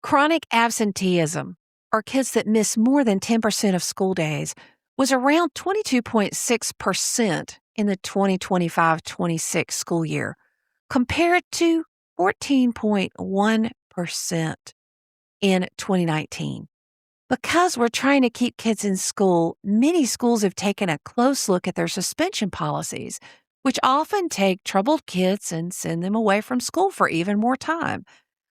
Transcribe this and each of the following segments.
Chronic absenteeism, or kids that miss more than 10% of school days, was around 22.6% in the 2025-26 school year, compared to 14.1% in 2019. Because we're trying to keep kids in school, many schools have taken a close look at their suspension policies, which often take troubled kids and send them away from school for even more time.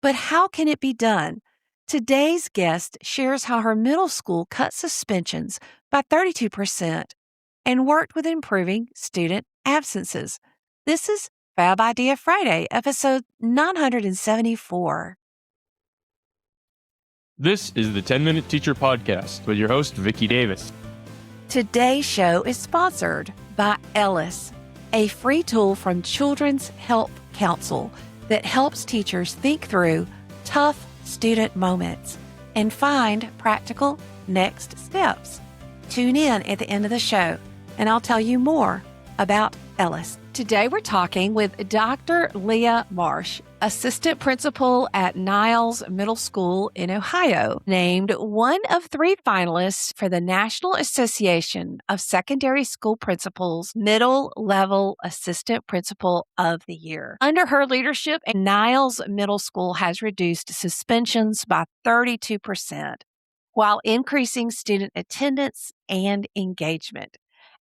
But how can it be done? Today's guest shares how her middle school cut suspensions by 32% and worked with improving student absences. This is Fab Idea Friday, episode 974. This is the 10-Minute Teacher Podcast with your host, Vicki Davis. Today's show is sponsored by Ellis, a free tool from Children's Help Council that helps teachers think through tough student moments and find practical next steps. Tune in at the end of the show, and I'll tell you more about Ellis. Today we're talking with Dr. Leah Marsh, assistant principal at Niles Middle School in Ohio, named one of 3 finalists for the National Association of Secondary School Principals Middle Level Assistant Principal of the Year. Under her leadership, Niles Middle School has reduced suspensions by 32%, while increasing student attendance and engagement.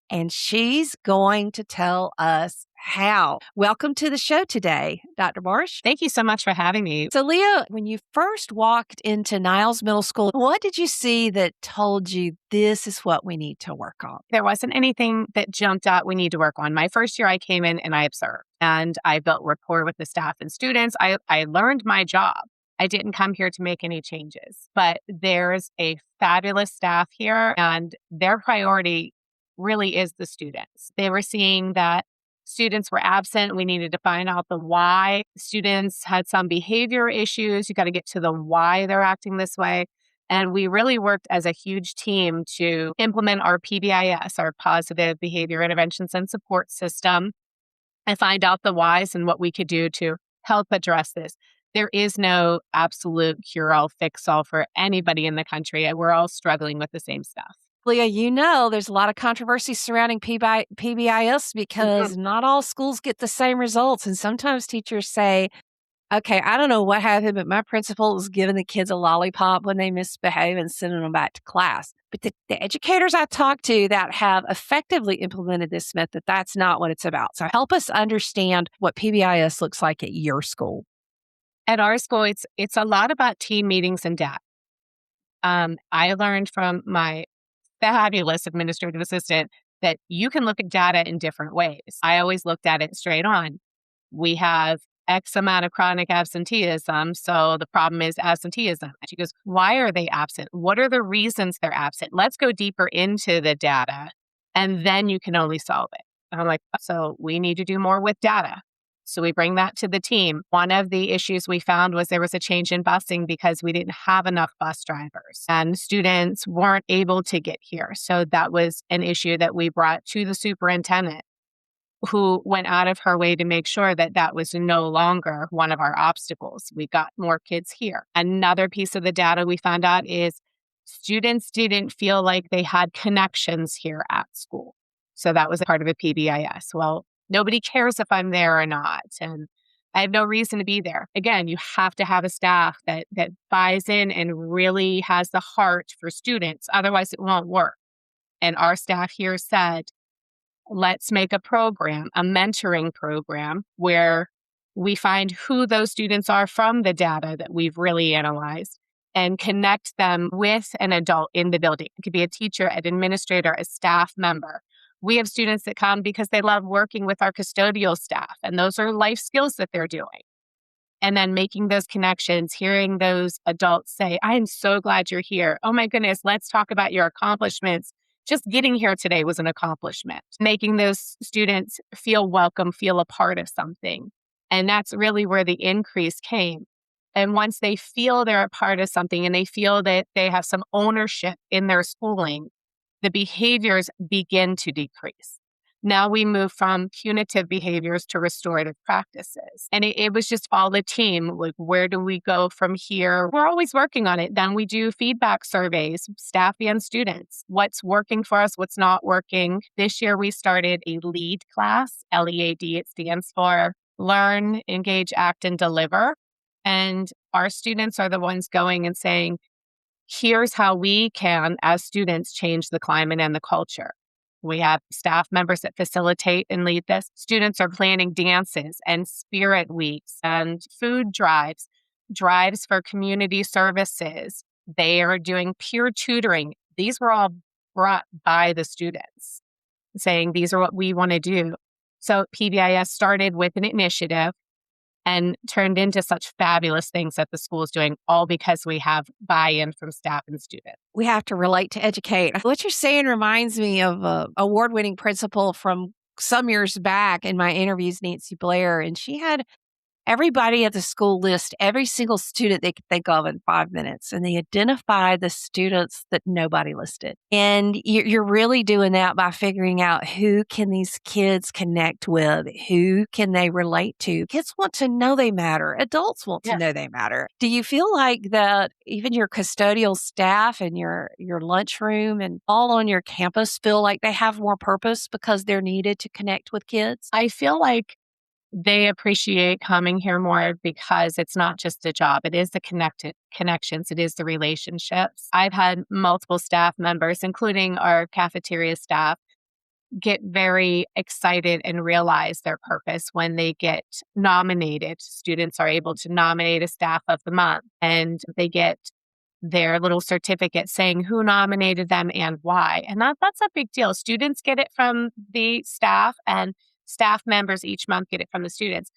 And she's going to tell us how. Welcome to the show today, Dr. Marsh. Thank you so much for having me. So, Leah, when you first walked into Niles Middle School, what did you see that told you this is what we need to work on? There wasn't anything that jumped out we need to work on. My first year I came in and I observed and I built rapport with the staff and students. I learned my job. I didn't come here to make any changes, but there's a fabulous staff here and their priority really is the students. They were seeing that students were absent. We needed to find out the why. Students had some behavior issues. You got to get to the why they're acting this way. And we really worked as a huge team to implement our PBIS, our Positive Behavior Interventions and Support System, and find out the whys and what we could do to help address this. There is no absolute cure-all, fix-all for anybody in the country. We're all struggling with the same stuff. Leah, you know there's a lot of controversy surrounding PBIS because not all schools get the same results. And sometimes teachers say, okay, I don't know what happened, but my principal was giving the kids a lollipop when they misbehave and sending them back to class. But the educators I talk to that have effectively implemented this method, that's not what it's about. So help us understand what PBIS looks like at your school. At our school, it's a lot about team meetings and data. I learned from my fabulous administrative assistant that you can look at data in different ways. I always looked at it straight on. We have X amount of chronic absenteeism, so the problem is absenteeism. She goes, why are they absent? What are the reasons they're absent? Let's go deeper into the data, and then you can only solve it. And I'm like, so we need to do more with data. So we bring that to the team. One of the issues we found was there was a change in busing because we didn't have enough bus drivers and students weren't able to get here. So that was an issue that we brought to the superintendent, who went out of her way to make sure that that was no longer one of our obstacles. We got more kids here. Another piece of the data we found out is students didn't feel like they had connections here at school. So that was a part of a PBIS. Well, nobody cares if I'm there or not, and I have no reason to be there. Again, you have to have a staff that buys in and really has the heart for students. Otherwise, it won't work. And our staff here said, let's make a program, a mentoring program, where we find who those students are from the data that we've really analyzed and connect them with an adult in the building. It could be a teacher, an administrator, a staff member. We have students that come because they love working with our custodial staff, and those are life skills that they're doing. And then making those connections, hearing those adults say, I'm so glad you're here. Oh my goodness, let's talk about your accomplishments. Just getting here today was an accomplishment. Making those students feel welcome, feel a part of something. And that's really where the increase came. And once they feel they're a part of something and they feel that they have some ownership in their schooling, the behaviors begin to decrease. Now we move from punitive behaviors to restorative practices. And it was just all the team. Like, where do we go from here? We're always working on it. Then we do feedback surveys, staff and students. What's working for us? What's not working? This year we started a LEAD class, LEAD. It stands for Learn, Engage, Act, and Deliver. And our students are the ones going and saying, here's how we can, as students, change the climate and the culture. We have staff members that facilitate and lead this. Students are planning dances and spirit weeks and food drives, drives for community services. They are doing peer tutoring. These were all brought by the students saying, these are what we want to do. So PBIS started with an initiative and turned into such fabulous things that the school is doing, all because we have buy-in from staff and students. We have to relate to educate. What you're saying reminds me of an award-winning principal from some years back in my interviews, Nancy Blair, and she had everybody at the school list every single student they could think of in 5 minutes, and they identified the students that nobody listed. And you're really doing that by figuring out who can these kids connect with, who can they relate to. Kids want to know they matter. Adults want to know they matter. Do you feel like that even your custodial staff and your lunchroom and all on your campus feel like they have more purpose because they're needed to connect with kids? I feel like they appreciate coming here more because it's not just a job. It is the connections. It is the relationships. I've had multiple staff members, including our cafeteria staff, get very excited and realize their purpose when they get nominated. Students are able to nominate a staff of the month, and they get their little certificate saying who nominated them and why. And that's a big deal. Students get it from the staff, and staff members each month get it from the students.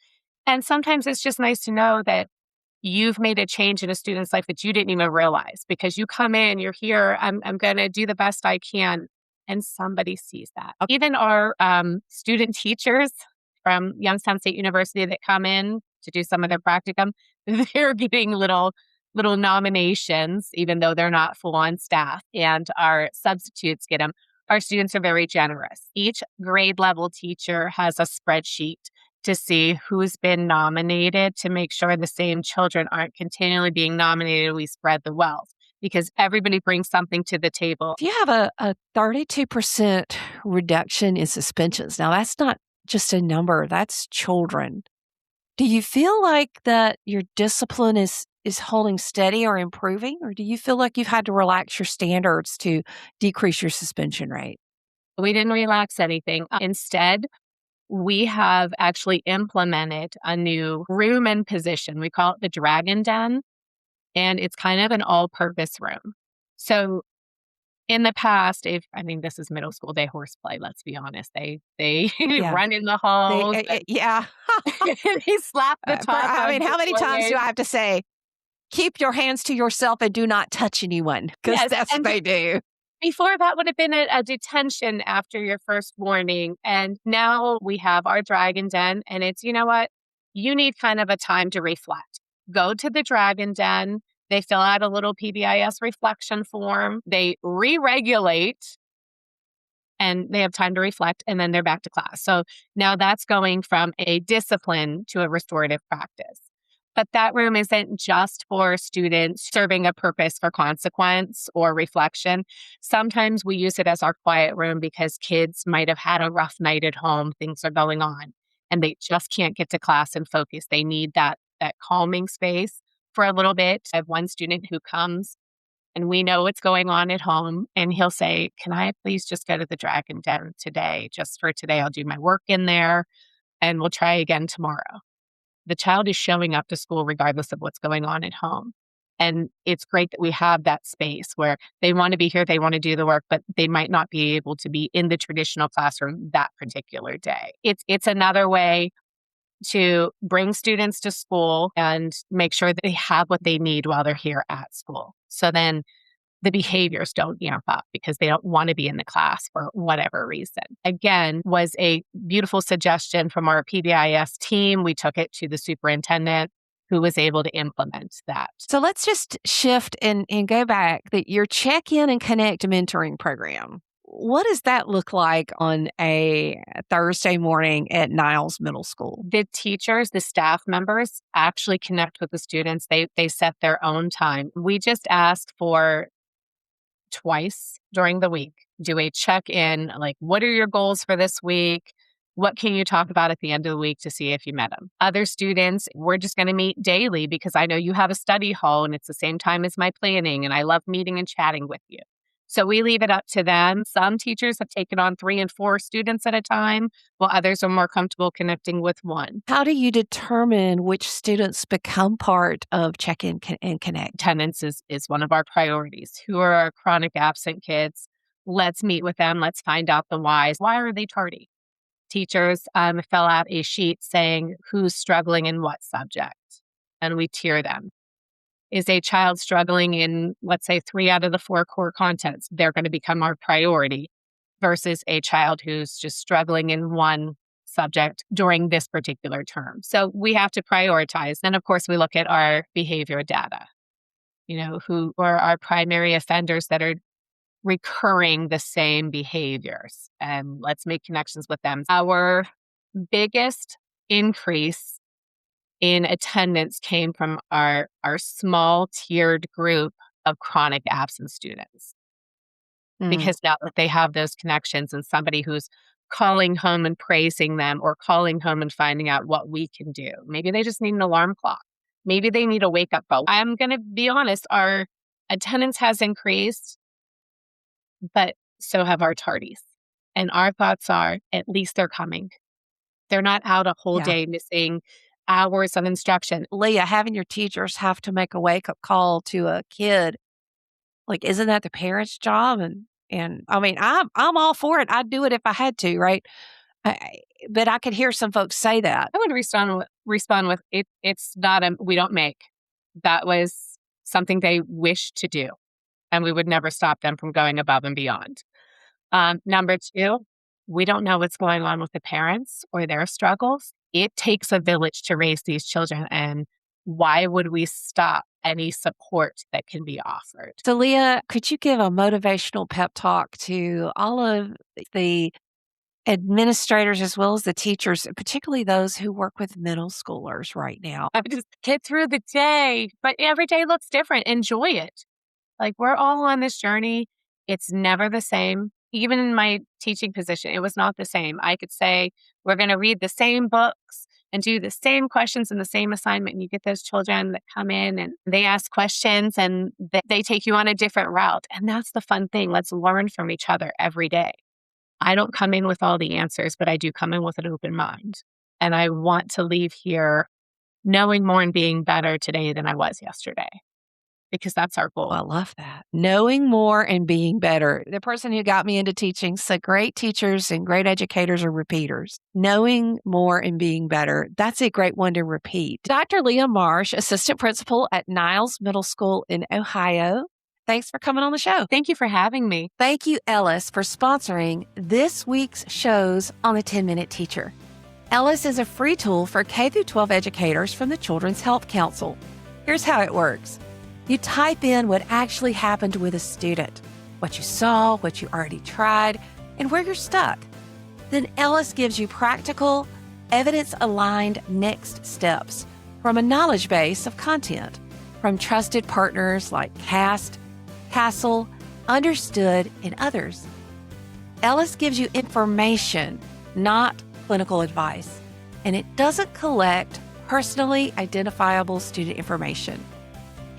And sometimes it's just nice to know that you've made a change in a student's life that you didn't even realize, because you come in, you're here, I'm going to do the best I can. And somebody sees that. Even our student teachers from Youngstown State University that come in to do some of their practicum, they're getting little nominations, even though they're not full-on staff. And our substitutes get them. Our students are very generous. Each grade level teacher has a spreadsheet to see who's been nominated to make sure the same children aren't continually being nominated. We spread the wealth because everybody brings something to the table. If you have a 32% reduction in suspensions, now that's not just a number, that's children. Do you feel like that your discipline is holding steady or improving? Or do you feel like you've had to relax your standards to decrease your suspension rate? We didn't relax anything. Instead, we have actually implemented a new room and position. We call it the Dragon Den, and it's kind of an all-purpose room. So in the past, this is middle school, they horseplay, let's be honest. They run in the halls. They slap the top. how many times do I have to say, keep your hands to yourself and do not touch anyone? Because that's what they do. Before, that would have been a detention after your first warning. And now we have our Dragon Den, and it's, you know what? You need kind of a time to reflect. Go to the Dragon Den. They fill out a little PBIS reflection form. They re-regulate, and they have time to reflect, and then they're back to class. So now that's going from a discipline to a restorative practice. But that room isn't just for students serving a purpose for consequence or reflection. Sometimes we use it as our quiet room because kids might have had a rough night at home, things are going on, and they just can't get to class and focus. They need that calming space for a little bit. I have one student who comes, and we know what's going on at home, and he'll say, can I please just go to the Dragon Den today? Just for today, I'll do my work in there, and we'll try again tomorrow. The child is showing up to school regardless of what's going on at home. And it's great that we have that space where they want to be here, they want to do the work, but they might not be able to be in the traditional classroom that particular day. It's another way to bring students to school and make sure that they have what they need while they're here at school. So then the behaviors don't amp up because they don't want to be in the class for whatever reason. Again, was a beautiful suggestion from our PBIS team. We took it to the superintendent, who was able to implement that. So let's just shift and go back. That your check-in and connect mentoring program. what does that look like on a Thursday morning at Niles Middle School? The teachers, the staff members actually connect with the students. They set their own time. We just ask for twice during the week. Do a check-in, like, what are your goals for this week? What can you talk about at the end of the week to see if you met them? Other students, we're just going to meet daily because I know you have a study hall and it's the same time as my planning and I love meeting and chatting with you. So we leave it up to them. Some teachers have taken on 3 and 4 students at a time, while others are more comfortable connecting with one. How do you determine which students become part of Check-in and Connect? Attendance is one of our priorities. Who are our chronic absent kids? Let's meet with them. Let's find out the whys. Why are they tardy? Teachers fill out a sheet saying who's struggling in what subject, and we tier them. Is a child struggling in, let's say, 3 out of the 4 core contents? They're going to become our priority versus a child who's just struggling in one subject during this particular term. So we have to prioritize. And of course, we look at our behavior data, who are our primary offenders that are recurring the same behaviors, and let's make connections with them. Our biggest increase in attendance came from our small tiered group of chronic absent students. Because now that they have those connections and somebody who's calling home and praising them or calling home and finding out what we can do. Maybe they just need an alarm clock. Maybe they need a wake-up call. I'm going to be honest, our attendance has increased, but so have our tardies. And our thoughts are, at least they're coming. They're not out a whole day missing hours of instruction. Leah, having your teachers have to make a wake-up call to a kid, like, isn't that the parent's job? And I mean, I'm all for it. I'd do it if I had to, right? But I could hear some folks say that. I would respond with it. It's not we don't make. That was something they wish to do, and we would never stop them from going above and beyond. Number 2, we don't know what's going on with the parents or their struggles. It takes a village to raise these children, and why would we stop any support that can be offered? So, Leah, could you give a motivational pep talk to all of the administrators as well as the teachers, particularly those who work with middle schoolers right now? I just get through the day, but every day looks different. Enjoy it. Like, we're all on this journey. It's never the same. Even in my teaching position, it was not the same. I could say, we're going to read the same books and do the same questions and the same assignment. And you get those children that come in and they ask questions and they take you on a different route. And that's the fun thing. Let's learn from each other every day. I don't come in with all the answers, but I do come in with an open mind. And I want to leave here knowing more and being better today than I was yesterday. Because that's our goal. I love that. Knowing more and being better. The person who got me into teaching said great teachers and great educators are repeaters. Knowing more and being better. That's a great one to repeat. Dr. Leah Marsh, assistant principal at Niles Middle School in Ohio. Thanks for coming on the show. Thank you for having me. Thank you, Ellis, for sponsoring this week's shows on the 10-Minute Teacher. Ellis is a free tool for K-12 educators from the Children's Health Council. Here's how it works. You type in what actually happened with a student, what you saw, what you already tried, and where you're stuck. Then Ellis gives you practical, evidence-aligned next steps from a knowledge base of content from trusted partners like CAST, CASEL, Understood, and others. Ellis gives you information, not clinical advice, and it doesn't collect personally identifiable student information.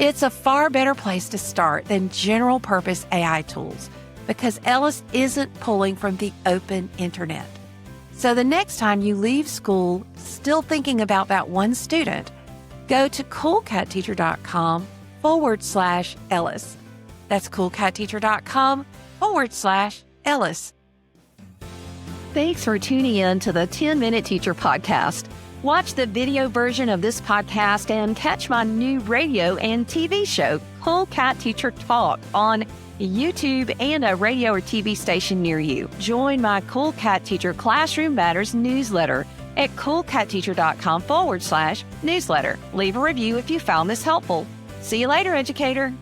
It's a far better place to start than general-purpose AI tools because Ellis isn't pulling from the open internet. So the next time you leave school still thinking about that one student, go to coolcatteacher.com/Ellis. That's coolcatteacher.com/Ellis. Thanks for tuning in to the 10-Minute Teacher podcast. Watch the video version of this podcast and catch my new radio and TV show, Cool Cat Teacher Talk, on YouTube and a radio or TV station near you. Join my Cool Cat Teacher Classroom Matters newsletter at coolcatteacher.com/newsletter. Leave a review if you found this helpful. See you later, educator.